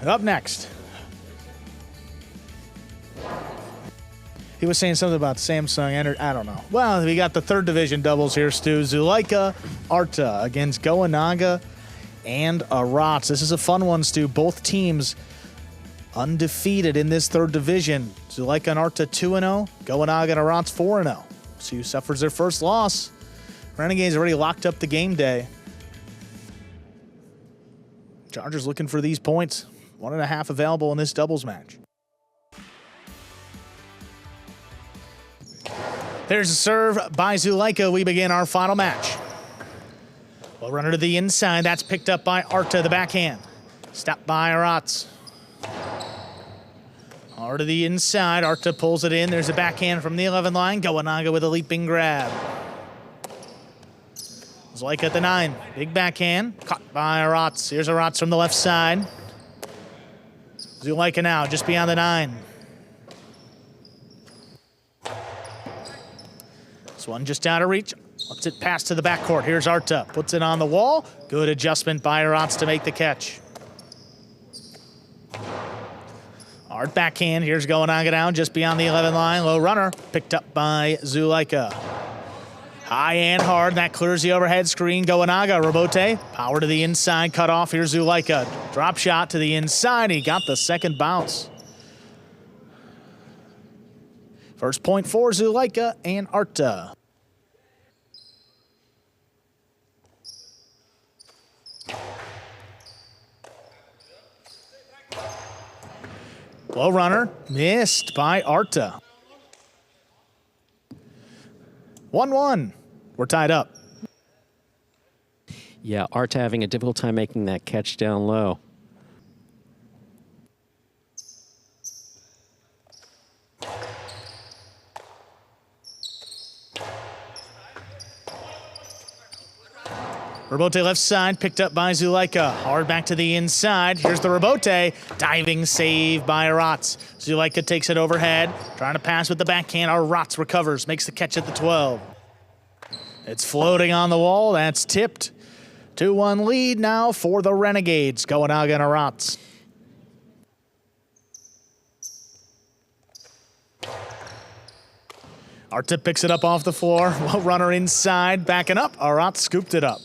Up next. He was saying something about Samsung. I don't know. Well, we got the third division doubles here, Stu. Zulaika, Arta against Goenaga and Aratz. This is a fun one, Stu. Both teams undefeated in this third division. Zulaika and Arta 2-0. Goenaga and Aratz 4-0. See who suffers their first loss. Renegades already locked up the game day. Chargers looking for these points. 1.5 available in this doubles match. There's a serve by Zulaika. We begin our final match. Well, runner to the inside. That's picked up by Arta, the backhand. Stopped by Aratz. Arta to the inside. Arta pulls it in. There's a backhand from the 11 line. Goenaga with a leaping grab. Zulaika at the 9. Big backhand. Caught by Aratz. Here's Aratz from the left side. Zulaika now just beyond the 9. This one just out of reach. Lets it pass to the backcourt. Here's Arta. Puts it on the wall. Good adjustment by Aratz to make the catch. Hard backhand. Here's Goenaga down just beyond the 11 line. Low runner. Picked up by Zulaika. High and hard. That clears the overhead screen. Goenaga. Rebote. Power to the inside. Cut off. Here's Zulaika. Drop shot to the inside. He got the second bounce. First point for Zulaika and Arta. Low runner, missed by Arta. 1-1. We're tied up. Yeah, Arta having a difficult time making that catch down low. Rebote left side, picked up by Zulaika. Hard back to the inside. Here's the rebote. Diving save by Aratz. Zulaika takes it overhead. Trying to pass with the backhand. Aratz recovers, makes the catch at the 12. It's floating on the wall. That's tipped. 2-1 lead now for the Renegades. Goenaga and Aratz. Arta picks it up off the floor. Well, runner inside, backing up. Aratz scooped it up.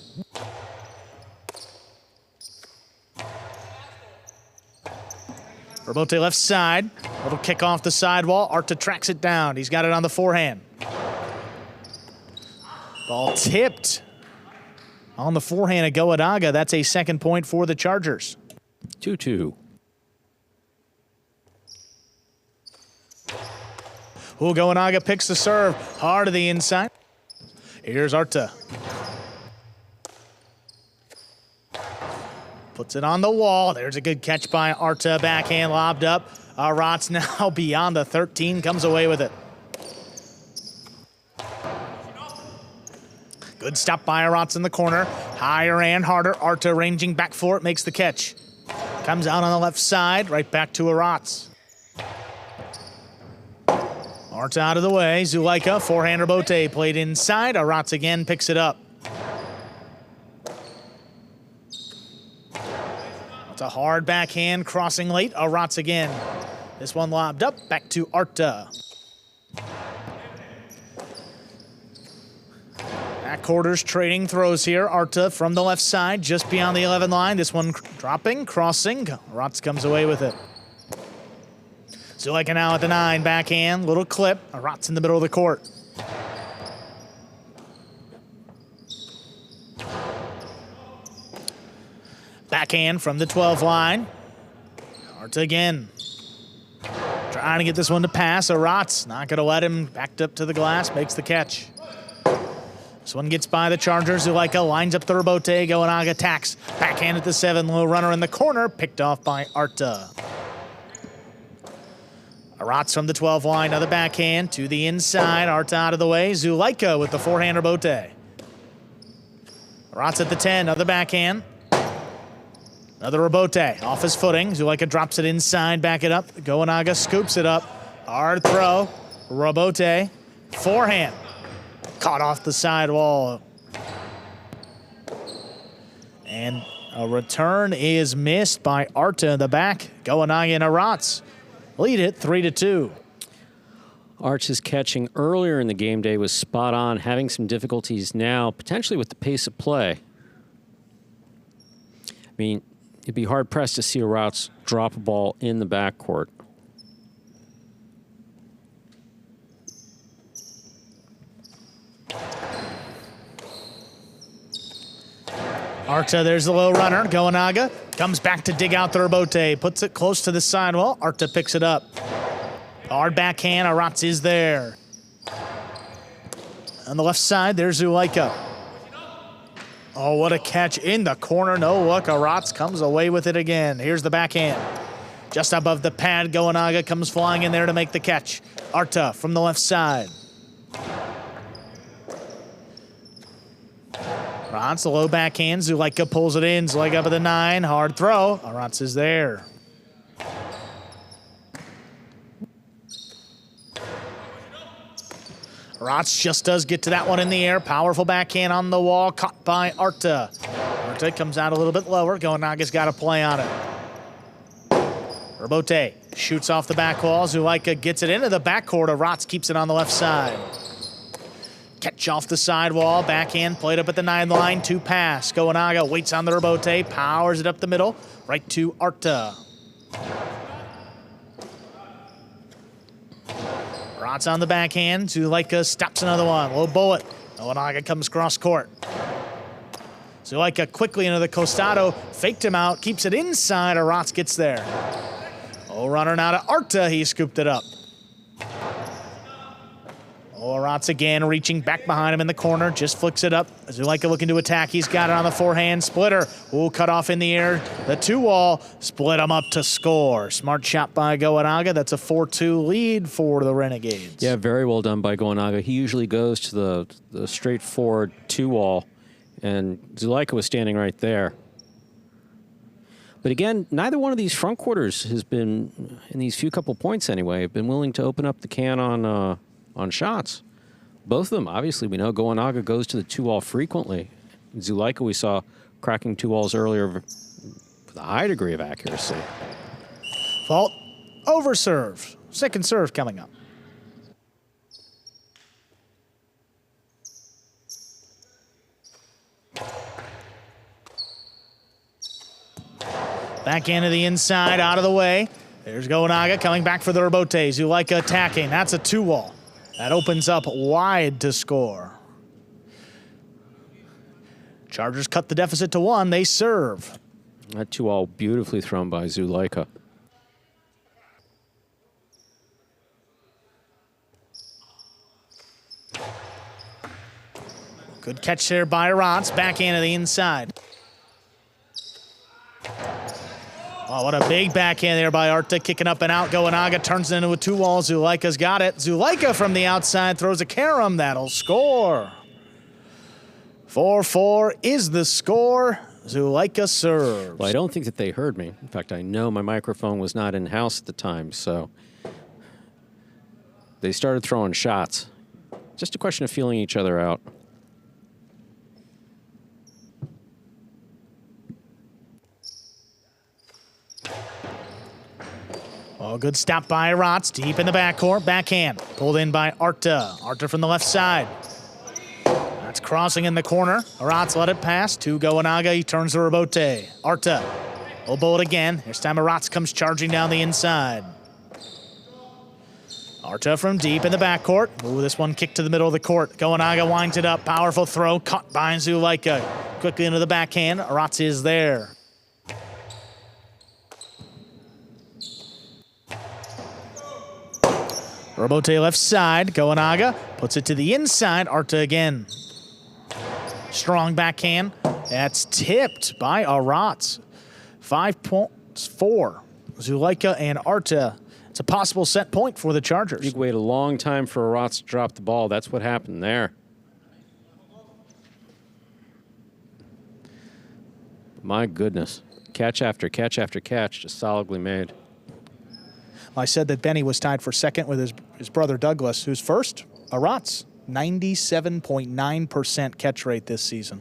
Rebote left side. Little kick off the sidewall. Arta tracks it down. He's got it on the forehand. Ball tipped on the forehand of Goenaga. That's a second point for the Chargers. 2-2. Goenaga picks the serve. Hard to the inside. Here's Arta. Puts it on the wall. There's a good catch by Arta. Backhand lobbed up. Aratz now beyond the 13. Comes away with it. Good stop by Aratz in the corner. Higher and harder. Arta ranging back for it. Makes the catch. Comes out on the left side. Right back to Aratz. Arta out of the way. Zulaika, forehand rebote, played inside. Aratz again picks it up. It's a hard backhand, crossing late. Aratz again. This one lobbed up, back to Arta. Backcourters trading throws here. Arta from the left side, just beyond the 11 line. This one dropping, crossing. Aratz comes away with it. Zulaika now at the 9, backhand, little clip. Aratz in the middle of the court. Backhand from the 12 line. Arta again. Trying to get this one to pass. Aratz not going to let him. Backed up to the glass, makes the catch. This one gets by the Chargers. Zulaika lines up the rebote. Goenaga attacks. Backhand at the 7. Low runner in the corner. Picked off by Arta. Aratz from the 12 line. Another backhand to the inside. Arta out of the way. Zulaika with the forehand rebote. Aratz at the 10. Another backhand. Another rebote. Off his footing. Zulaika drops it inside. Back it up. Goenaga scoops it up. Hard throw. Rebote. Forehand. Caught off the sidewall. And A return is missed by Arta in the back. Goenaga and Aratz lead it 3-2. Art's catching earlier in the game day was spot on, having some difficulties now, potentially with the pace of play. I mean, you'd be hard-pressed to see Aratz drop a ball in the backcourt. Arta, there's the low runner. Goenaga comes back to dig out the rebote, puts it close to the sidewall. Arta picks it up. Hard backhand, Aratz is there. On the left side, there's Zulaika. Oh, what a catch in the corner. No look, Aratz comes away with it again. Here's the backhand. Just above the pad, Goenaga comes flying in there to make the catch. Arta from the left side. Aratz, the low backhand. Zulaika pulls it in. Zulaika up at the 9. Hard throw. Aratz is there. Aratz just does get to that one in the air. Powerful backhand on the wall. Caught by Arta. Arta comes out a little bit lower. Goenaga's got a play on it. Rebote shoots off the back wall. Zulaika gets it into the backcourt. Aratz keeps it on the left side. Catch off the sidewall, backhand, played up at the 9 line, 2 pass. Goenaga waits on the rebote, powers it up the middle, right to Arta. Aratz on the backhand, Zulaika stops another one, low bullet. Goenaga comes cross court. Zulaika quickly into the costado, faked him out, keeps it inside, Aratz gets there. Oh, runner now to Arta, he scooped it up. Oh, Aratz again, reaching back behind him in the corner, just flicks it up. Zulaika looking to attack, he's got it on the forehand, splitter. Ooh, cut off in the air, the 2-wall, split him up to score. Smart shot by Goenaga, that's a 4-2 lead for the Renegades. Yeah, very well done by Goenaga. He usually goes to the straightforward 2-wall, and Zulaika was standing right there. But again, neither one of these front quarters has been, in these few couple points anyway, been willing to open up the can on shots. Both of them, obviously, we know Goenaga goes to the 2-wall frequently. Zulaika, we saw cracking 2-walls earlier with a high degree of accuracy. Fault, over serve. Second serve coming up. Backhand to the inside, out of the way. There's Goenaga coming back for the rebote. Zulaika attacking, that's a 2-wall. That opens up wide to score. Chargers cut the deficit to 1. They serve. That 2-wall beautifully thrown by Zulaika. Good catch there by Aratz. Backhand to the inside. Oh, what a big backhand there by Arta, kicking up and out. Goenaga turns it into a 2-wall. Zulaika's got it. Zulaika from the outside throws a carom. That'll score. 4-4 is the score. Zulaika serves. Well, I don't think that they heard me. In fact, I know my microphone was not in-house at the time, so they started throwing shots. Just a question of feeling each other out. Oh, good stop by Aratz, deep in the backcourt, backhand. Pulled in by Arta. Arta from the left side. That's crossing in the corner. Aratz let it pass to Goenaga. He turns the rebote. Arta, low bullet again. This time Aratz comes charging down the inside. Arta from deep in the backcourt. Ooh, this one kicked to the middle of the court. Goenaga winds it up. Powerful throw, caught by Zulaika. Quickly into the backhand. Aratz is there. Rebote left side, Goenaga puts it to the inside, Arta again. Strong backhand, that's tipped by Aratz. 5 points for Zulaika and Arta. It's a possible set point for the Chargers. You wait a long time for Aratz to drop the ball. That's what happened there. My goodness, catch after catch after catch, just solidly made. I said that Benny was tied for second with his brother Douglas, who's first. Aratz, 97.9% catch rate this season.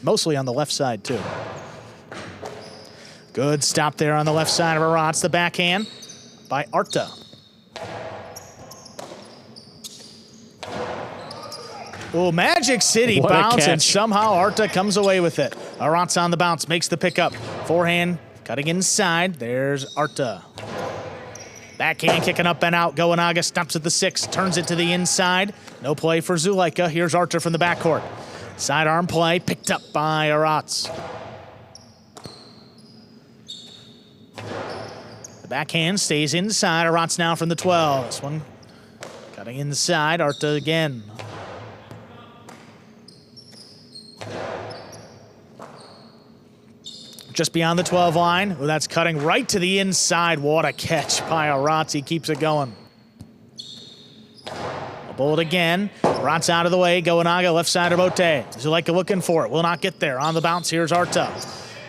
Mostly on the left side, too. Good stop there on the left side of Aratz. The backhand by Arta. Oh, Magic City bounce, and somehow Arta comes away with it. Aratz on the bounce, makes the pickup. Forehand cutting inside. There's Arta. Backhand kicking up and out. Goenaga stops at the 6, turns it to the inside. No play for Zulaika. Here's Arta from the backcourt. Sidearm play picked up by Aratz. The backhand stays inside. Aratz now from the 12. This one cutting inside. Arta again. Just beyond the 12 line. Oh, that's cutting right to the inside. What a catch by Aratz. He keeps it going. A bullet again. Aratz out of the way. Goenaga left side of Robote. Zulaika looking for it. Will not get there. On the bounce, here's Arta.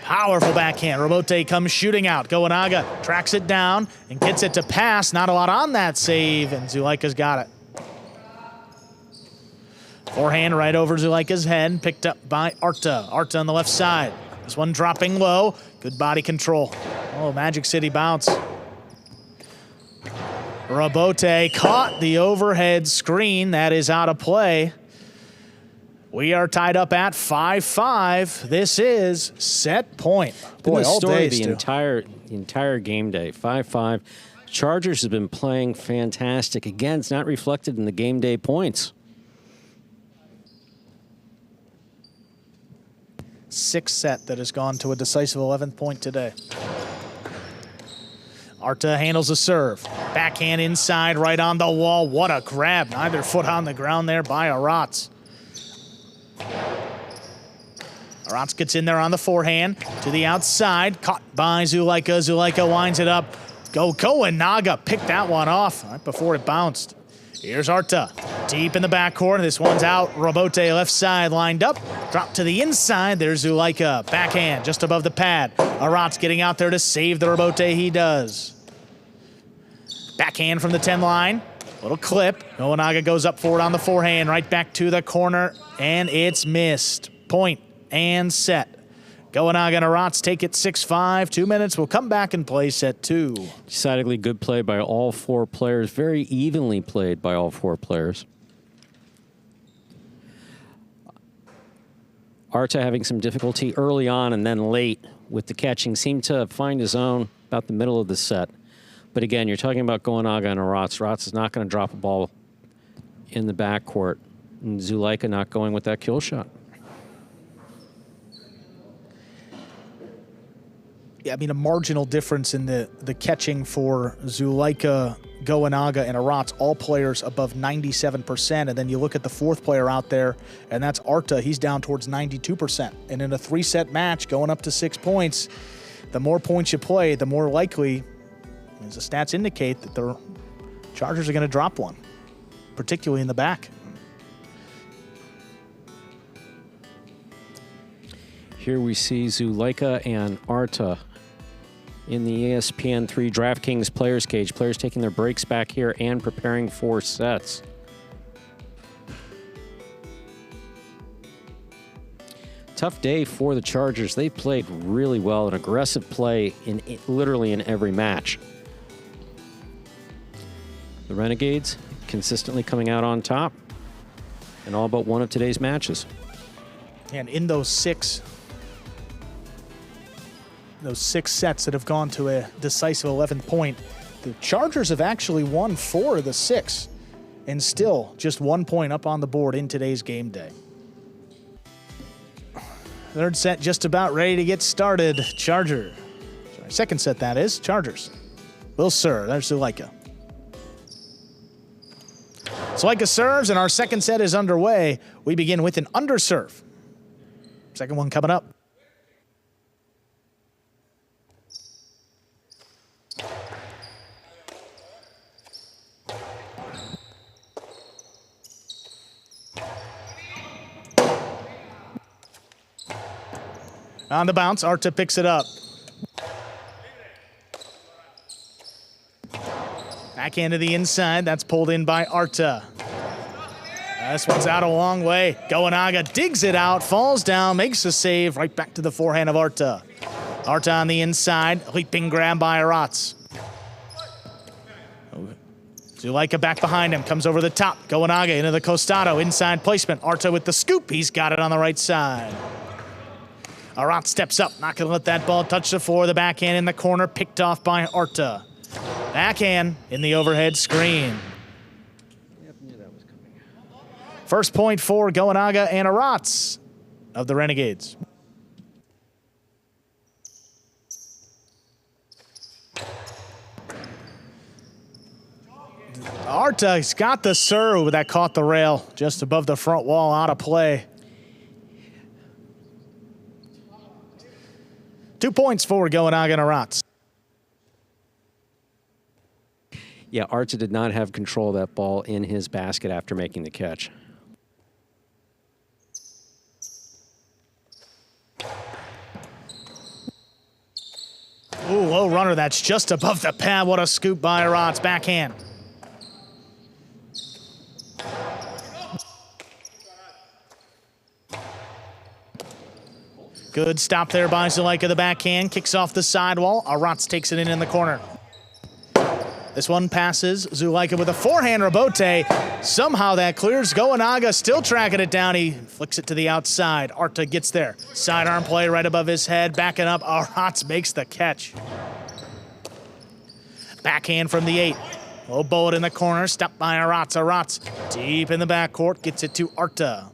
Powerful backhand. Robote comes shooting out. Goenaga tracks it down and gets it to pass. Not a lot on that save, and Zulaika's got it. Forehand right over Zulaika's head. Picked up by Arta. Arta on the left side. This one dropping low. Good body control. Oh, Magic City bounce. Robote caught the overhead screen. That is out of play. We are tied up at 5-5. This is set point. Boy, all day, the entire game day. 5-5. Chargers have been playing fantastic. Again, it's not reflected in the game day points. 6th set that has gone to a decisive 11th point today. Arta handles a serve. Backhand inside, right on the wall. What a grab. Neither foot on the ground there by Aratz. Aratz gets in there on the forehand. To the outside. Caught by Zulaika. Zulaika winds it up. Goenaga picked that one off right before it bounced. Here's Arta. Deep in the backcourt. This one's out. Robote left side lined up. Drop to the inside. There's Zulaika. Backhand just above the pad. Aratz getting out there to save the Robote. He does. Backhand from the 10 line. Little clip. Goenaga goes up for it on the forehand. Right back to the corner. And it's missed. Point and set. Goenaga and Aratz take it 6-5. 2 minutes. We'll come back and play set 2. Decidedly good play by all 4 players. Very evenly played by all 4 players. Arta having some difficulty early on and then late with the catching. Seemed to find his own about the middle of the set. But again, you're talking about Goenaga and Aratz. Aratz is not going to drop a ball in the backcourt. And Zulaika not going with that kill shot. Yeah, I mean, a marginal difference in the catching for Zulaika, Goenaga, and Aratz, all players above 97%. And then you look at the 4th player out there, and that's Arta. He's down towards 92%. And in a 3-set match, going up to 6 points, the more points you play, the more likely, as the stats indicate, that the Chargers are going to drop one, particularly in the back. Here we see Zulaika and Arta in the ESPN3 DraftKings Players Cage. Players taking their breaks back here and preparing for sets. Tough day for the Chargers. They played really well, an aggressive play in literally in every match. The Renegades consistently coming out on top in all but one of today's matches. And in those six sets that have gone to a decisive 11th point, the Chargers have actually won 4 of the 6 and still just 1 point up on the board in today's game day. 3rd set just about ready to get started. Sorry, 2nd set, that is. Chargers. Will serve. There's Zulaika. Zulaika serves, and our 2nd set is underway. We begin with an underserve. 2nd one coming up. On the bounce, Arta picks it up. Backhand to the inside. That's pulled in by Arta. This one's out a long way. Goenaga digs it out, falls down, makes a save. Right back to the forehand of Arta. Arta on the inside. Leaping grab by Aratz. Zulaika back behind him. Comes over the top. Goenaga into the costado. Inside placement. Arta with the scoop. He's got it on the right side. Aratz steps up. Not going to let that ball touch the floor. The backhand in the corner. Picked off by Arta. Backhand in the overhead screen. First point for Goenaga and Aratz of the Renegades. Arta's got the serve that caught the rail just above the front wall, out of play. 2 points for Goenaga and Aratz. Yeah, Arta did not have control of that ball in his basket after making the catch. Ooh, low runner. That's just above the pad. What a scoop by Aratz. Backhand. Good stop there by Zulaika. The backhand kicks off the sidewall. Aratz takes it in the corner. This one passes. Zulaika with a forehand rebote. Somehow that clears. Goenaga still tracking it down. He flicks it to the outside. Arta gets there. Sidearm play right above his head. Backing up. Aratz makes the catch. Backhand from the 8. Low bullet in the corner. Stopped by Aratz. Aratz deep in the backcourt. Gets it to Arta.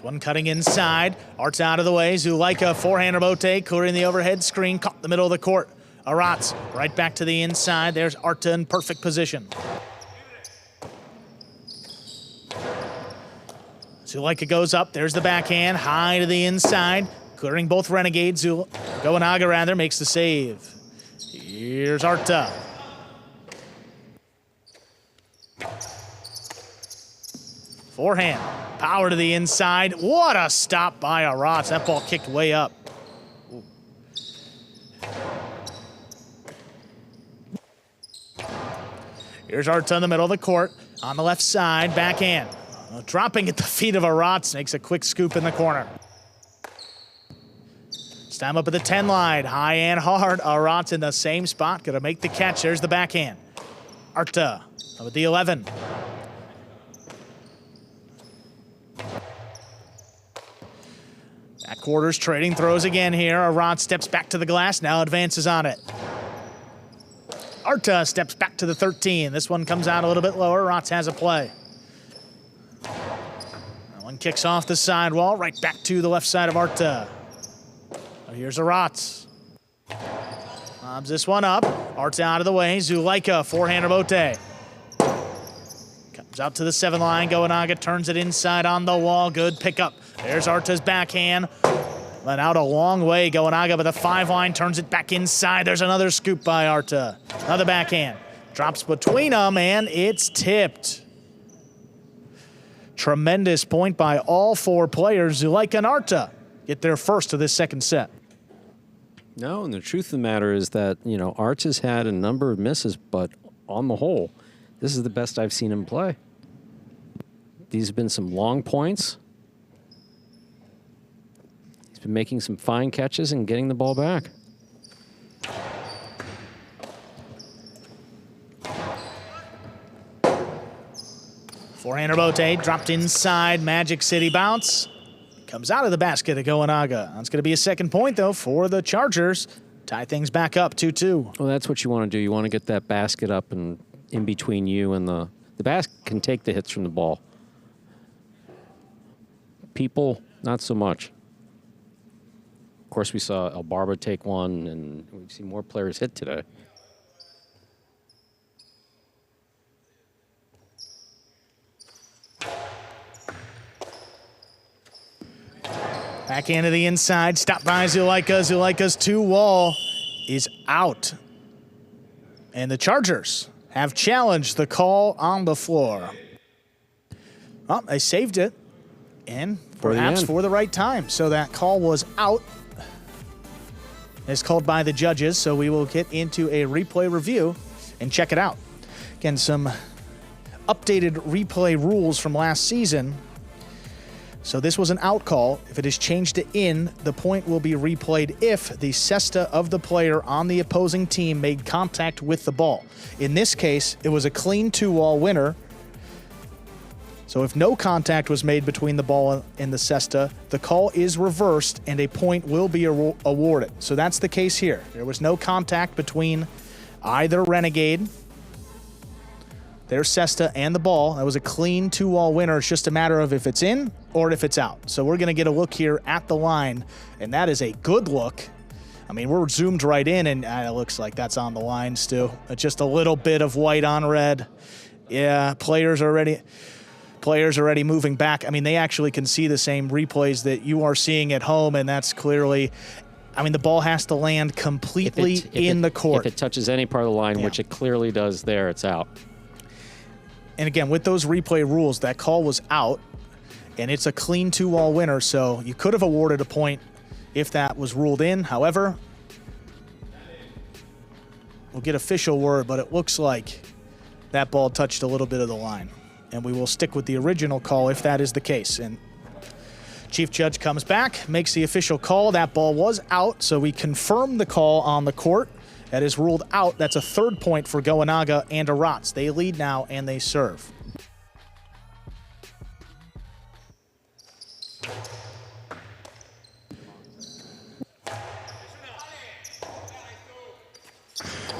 One cutting inside. Art's out of the way. Zulaika, forehand rebote, clearing the overhead screen, caught the middle of the court. Aratz right back to the inside. There's Arta in perfect position. Zulaika goes up. There's the backhand, high to the inside, clearing both Renegades. Goenaga rather makes the save. Here's Arta. Forehand. Power to the inside. What a stop by Aratz. That ball kicked way up. Ooh. Here's Arta in the middle of the court. On the left side, backhand. Dropping at the feet of Aratz. Makes a quick scoop in the corner. It's time up at the 10 line. High and hard. Aratz in the same spot. Gonna make the catch. There's the backhand. Arta with the 11. Back quarters, trading throws again here. Aratz steps back to the glass, now advances on it. Arta steps back to the 13. This one comes out a little bit lower. Aratz has a play. That one kicks off the sidewall, right back to the left side of Arta. Here's Aratz. Lobs this one up. Arta out of the way. Zulaika, forehand rebote. Comes out to the 7 line. Goenaga turns it inside on the wall. Good pickup. There's Arta's backhand. Let out a long way. Goenaga with a 5 line, turns it back inside. There's another scoop by Arta. Another backhand. Drops between them, and it's tipped. Tremendous point by all 4 players. Zulaika and Arta get their first of this second set. No, and the truth of the matter is that, you know, Arta's had a number of misses, but on the whole, this is the best I've seen him play. These have been some long points. He's been making some fine catches and getting the ball back. Forehand rebote, dropped inside, Magic City bounce. Comes out of the basket to Goenaga. That's going to be a second point, though, for the Chargers. Tie things back up, 2-2. Well, that's what you want to do. You want to get that basket up and in between you and the basket can take the hits from the ball. People, not so much. Of course, we saw El Barba take one, and we've seen more players hit today. Back into the inside, stopped by Zulaika. Zulaika's 2-wall is out. And the Chargers have challenged the call on the floor. Well, they saved it, and perhaps for the right time. So that call was out. It's called by the judges, so we will get into a replay review and check it out. Again, some updated replay rules from last season. So this was an out call. If it is changed to in, the point will be replayed if the cesta of the player on the opposing team made contact with the ball. In this case, it was a clean 2-wall winner. So if no contact was made between the ball and the cesta, the call is reversed and a point will be awarded. So that's the case here. There was no contact between either Renegade, their cesta, and the ball. That was a clean 2-wall winner. It's just a matter of if it's in or if it's out. So we're going to get a look here at the line, and that is a good look. I mean, we're zoomed right in, and it looks like that's on the line, Stu. Just a little bit of white on red. Yeah, players are already moving back. I mean, they actually can see the same replays that you are seeing at home, and that's clearly, I mean, the ball has to land completely in the court. If it touches any part of the line, which it clearly does there, it's out. And again, with those replay rules, that call was out, and it's a clean 2-wall winner, so you could have awarded a point if that was ruled in. However, we'll get official word, but it looks like that ball touched a little bit of the line. And we will stick with the original call if that is the case. And Chief Judge comes back, makes the official call. That ball was out, so we confirm the call on the court. That is ruled out. That's a 3rd point for Goenaga and Aratz. They lead now, and they serve.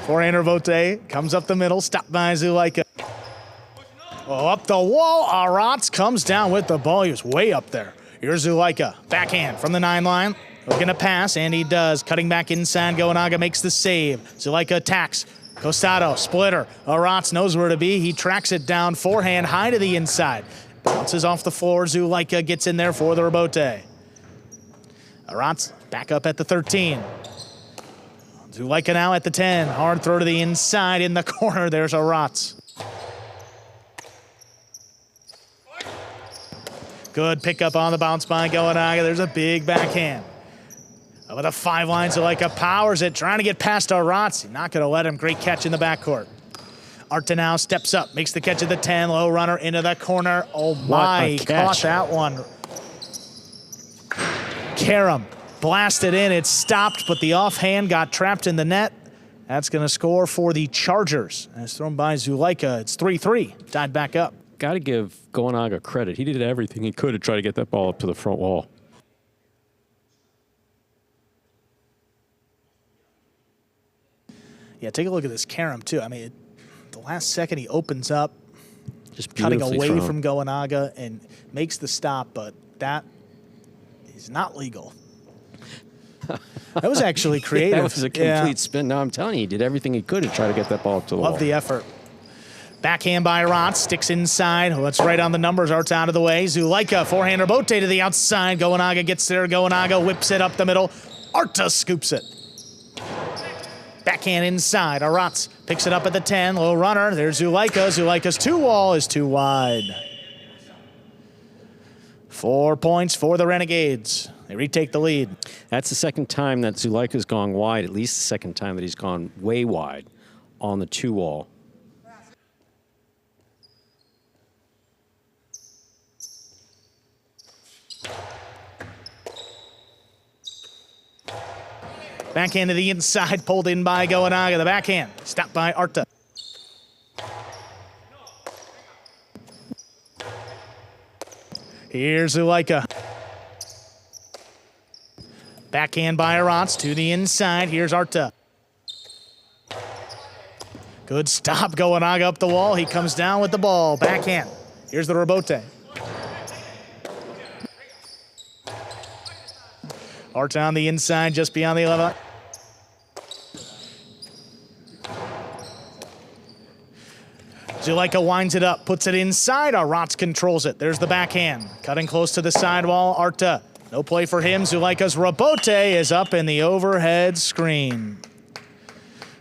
Forehander Vote comes up the middle, stopped by Zulaika. Oh, up the wall, Aratz comes down with the ball. He was way up there. Here's Zulaika, backhand from the 9 line. Looking to pass, and he does. Cutting back inside, Goenaga makes the save. Zulaika attacks. Costado, splitter. Aratz knows where to be. He tracks it down, forehand, high to the inside. Bounces off the floor. Zulaika gets in there for the rebote. Aratz back up at the 13. Zulaika now at the 10. Hard throw to the inside in the corner. There's Aratz. Good pickup on the bounce by Goenaga. There's a big backhand. With a 5-line, Zulaika powers it, trying to get past Aratz. Not going to let him. Great catch in the backcourt. Arta now steps up, makes the catch at the 10. Low runner into the corner. Oh my, he caught that one. Karam blasted in. It stopped, but the offhand got trapped in the net. That's going to score for the Chargers. And it's thrown by Zulaika. It's 3-3, tied back up. Got to give Goenaga credit. He did everything he could to try to get that ball up to the front wall. Yeah, take a look at this Karam, too. I mean, the last second he opens up, just cutting away from Goenaga and makes the stop, but that is not legal. That was actually creative. That was a complete spin. Now I'm telling you, he did everything he could to try to get that ball up to the wall. Love the effort. Backhand by Aratz, sticks inside. Oh, that's right on the numbers. Art's out of the way. Zulaika, forehander Bote to the outside. Goenaga gets there. Goenaga whips it up the middle. Arta scoops it. Backhand inside. Aratz picks it up at the 10. Low runner. There's Zulaika. Zulaika's 2-wall is too wide. 4 points for the Renegades. They retake the lead. That's the second time that Zulaika's gone wide, at least the second time that he's gone way wide on the 2-wall. Backhand to the inside, pulled in by Goenaga. The backhand, stopped by Arta. Here's Zulaika. Backhand by Aratz to the inside. Here's Arta. Good stop, Goenaga up the wall. He comes down with the ball. Backhand. Here's the rebote. Arta on the inside, just beyond the 11. Zulaika winds it up, puts it inside. Aratz controls it. There's the backhand. Cutting close to the sidewall. Arta. No play for him. Zulaika's rebote is up in the overhead screen.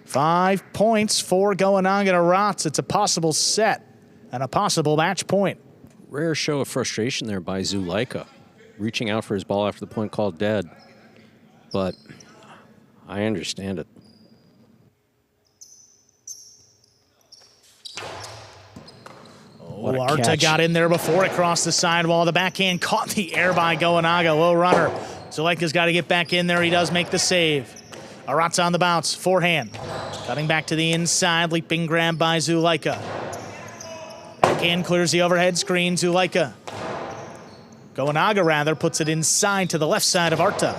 5 points for Goenaga and Aratz. It's a possible set and a possible match point. Rare show of frustration there by Zulaika, reaching out for his ball after the point called dead. But I understand it. What a Arta catch. got in there before it crossed the sidewall. The backhand caught in the air by Goenaga. Low runner. Zulaika's got to get back in there. He does make the save. Aratz on the bounce. Forehand. Cutting back to the inside. Leaping grab by Zulaika. Backhand clears the overhead screen. Zulaika. Goenaga, rather, puts it inside to the left side of Arta.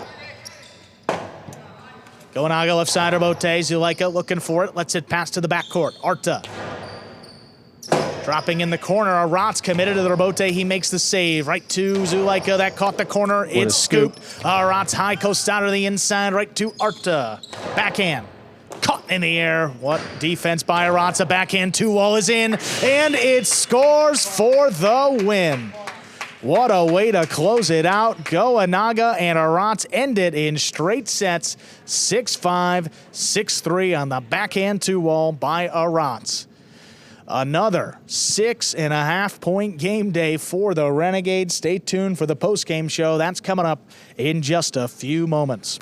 Goenaga left side of Bote. Zulaika looking for it. Lets it pass to the backcourt. Arta. Dropping in the corner. Aratz committed to the rebote. He makes the save. Right to Zulaika. That caught the corner. It's scooped. Aratz high coast out of the inside. Right to Arta. Backhand. Caught in the air. What defense by Aratz. A backhand 2-wall is in. And it scores for the win. What a way to close it out. Goenaga and Aratz end it in straight sets. 6-5, 6-3 on the backhand 2-wall by Aratz. Another 6.5-point game day for the Renegades. Stay tuned for the post-game show. That's coming up in just a few moments.